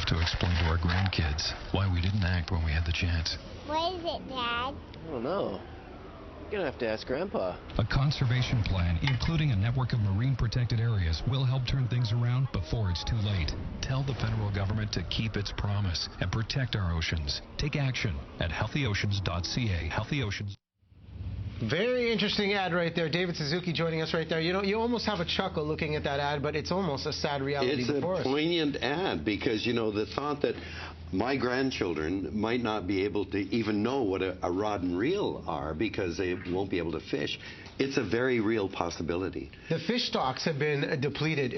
to explain to our grandkids why we didn't act when we had the chance. What is it, Dad? I don't know. You're gonna have to ask Grandpa. A conservation plan, including a network of marine protected areas, will help turn things around before it's too late. Tell the federal government to keep its promise and protect our oceans. Take action at healthyoceans.ca. Healthy Oceans. Very interesting ad right there. David Suzuki joining us right there. You know, you almost have a chuckle looking at that ad, but it's almost a sad reality before us. It's a poignant ad because, you know, the thought that my grandchildren might not be able to even know what a rod and reel are because they won't be able to fish. It's a very real possibility. The fish stocks have been depleted,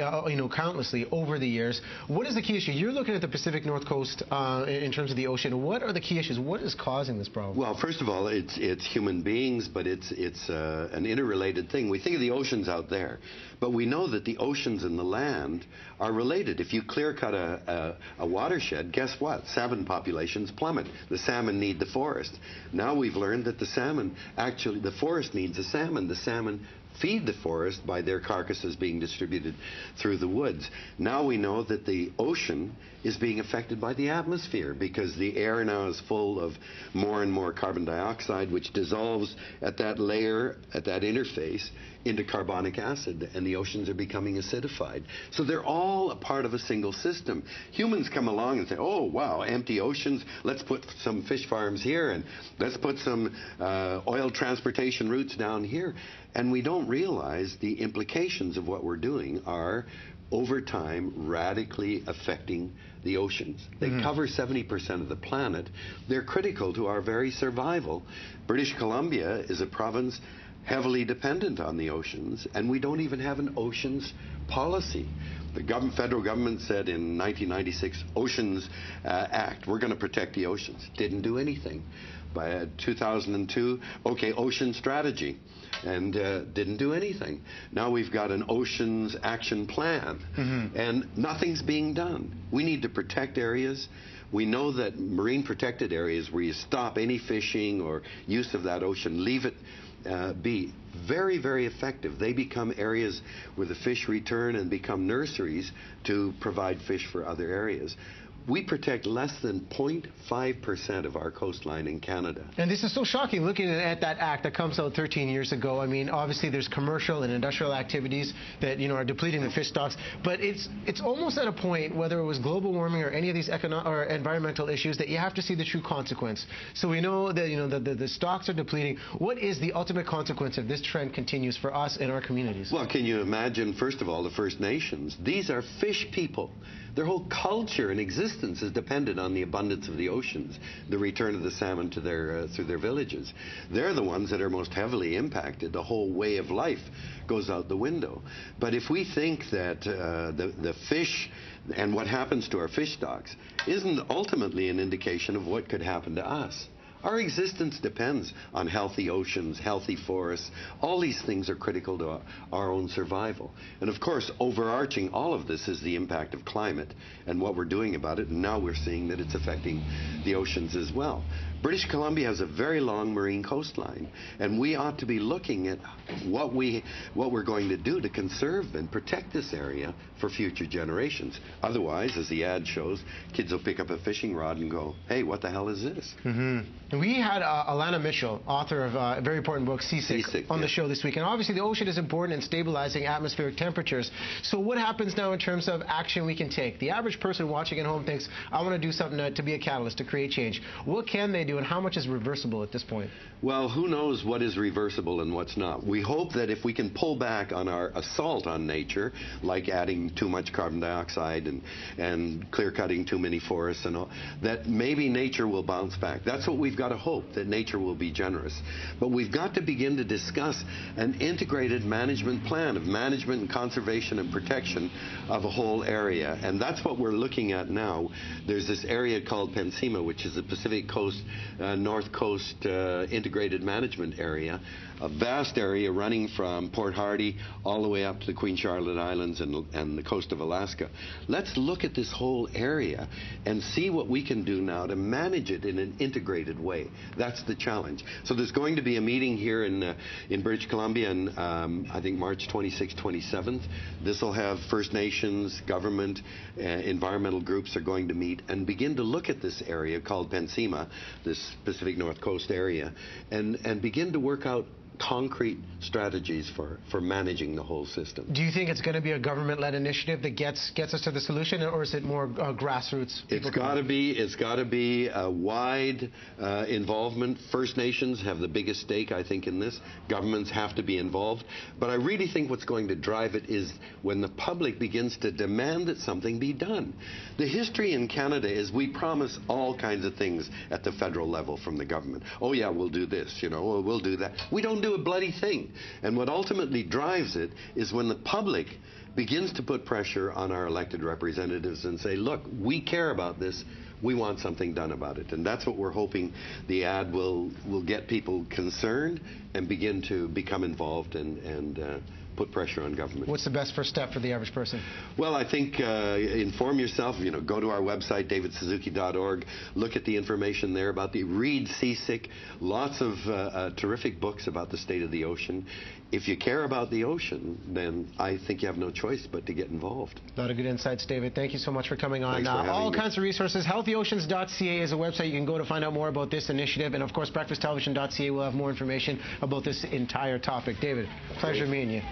countlessly over the years. What is the key issue? You're looking at the Pacific North Coast in terms of the ocean. What are the key issues? What is causing this problem? Well, first of all, it's human beings, but it's an interrelated thing. We think of the oceans out there, but we know that the oceans and the land are related. If you clear-cut a watershed, guess what? Salmon populations plummet. The salmon need the forest. Now we've learned that the salmon, actually, the forest needs the salmon. The salmon feed the forest by their carcasses being distributed through the woods. Now we know that the ocean is being affected by the atmosphere because the air now is full of more and more carbon dioxide, which dissolves at that layer, at that interface, into carbonic acid, and the oceans are becoming acidified. So they're all a part of a single system. Humans come along and say, oh, wow, empty oceans, let's put some fish farms here, and let's put some oil transportation routes down here. And we don't realize the implications of what we're doing are, over time, radically affecting the oceans. They cover 70% of the planet. They're critical to our very survival. British Columbia is a province heavily dependent on the oceans, and we don't even have an oceans policy. The federal government said in 1996, Oceans Act, we're going to protect the oceans. Didn't do anything. By 2002, okay, ocean strategy, and didn't do anything. Now we've got an oceans action plan, and nothing's being done. We need to protect areas. We know that marine protected areas where you stop any fishing or use of that ocean, leave it be, very, very effective. They become areas where the fish return and become nurseries to provide fish for other areas. We protect less than 0.5% of our coastline in Canada. And this is so shocking, looking at that act that comes out 13 years ago. I mean, obviously there's commercial and industrial activities that, are depleting the fish stocks, but it's almost at a point, whether it was global warming or any of these or environmental issues, that you have to see the true consequence. So we know that, the stocks are depleting. What is the ultimate consequence if this trend continues for us and our communities? Well, can you imagine, first of all, the First Nations? These are fish people. Their whole culture and existence is dependent on the abundance of the oceans, the return of the salmon to through their villages. They're the ones that are most heavily impacted. The whole way of life goes out the window. But if we think that the fish and what happens to our fish stocks isn't ultimately an indication of what could happen to us, our existence depends on healthy oceans, healthy forests. All these things are critical to our own survival. And of course, overarching all of this is the impact of climate and what we're doing about it. And now we're seeing that it's affecting the oceans as well. British Columbia has a very long marine coastline, and we ought to be looking at what we're going to do to conserve and protect this area for future generations. Otherwise, as the ad shows, kids will pick up a fishing rod and go, hey, what the hell is this? And we had Alana Mitchell, author of a very important book, Seasick, on the show this week. And obviously the ocean is important in stabilizing atmospheric temperatures. So what happens now in terms of action we can take? The average person watching at home thinks, I want to do something to be a catalyst, to create change. What can they do, and how much is reversible at this point? Well, who knows what is reversible and what's not. We hope that if we can pull back on our assault on nature, like adding too much carbon dioxide and clear-cutting too many forests and all, that maybe nature will bounce back. That's what we've got to hope, that nature will be generous. But we've got to begin to discuss an integrated management plan of management and conservation and protection of a whole area. And that's what we're looking at now. There's this area called Pensima, which is the Pacific Coast North Coast Integrated Management Area, a vast area running from Port Hardy all the way up to the Queen Charlotte Islands and the coast of Alaska. Let's look at this whole area and see what we can do now to manage it in an integrated way. That's the challenge. So there's going to be a meeting here in British Columbia on I think March 26th, 27th. This will have First Nations, government, environmental groups are going to meet and begin to look at this area called Pensima, this Pacific North Coast area, and begin to work out concrete strategies for managing the whole system. Do you think it's going to be a government-led initiative that gets us to the solution, or is it more grassroots? It's got to be a wide involvement. First Nations have the biggest stake, I think, in this. Governments have to be involved. But I really think what's going to drive it is when the public begins to demand that something be done. The history in Canada is we promise all kinds of things at the federal level from the government. Oh yeah, we'll do this, you know, we'll do that. We don't do a bloody thing. And what ultimately drives it is when the public begins to put pressure on our elected representatives and say, look, we care about this, we want something done about it. And that's what we're hoping the ad will get people concerned and begin to become involved and put pressure on government. What's the best first step for the average person? Well, I think inform yourself. You know, go to our website, davidsuzuki.org. Look at the information there about read Seasick. Lots of terrific books about the state of the ocean. If you care about the ocean, then I think you have no choice but to get involved. A lot of good insights, David. Thank you so much for coming on. Thanks for having all me. kinds of resources. Healthyoceans.ca is a website you can go to find out more about this initiative. And, of course, breakfasttelevision.ca will have more information about this entire topic. David, pleasure meeting you.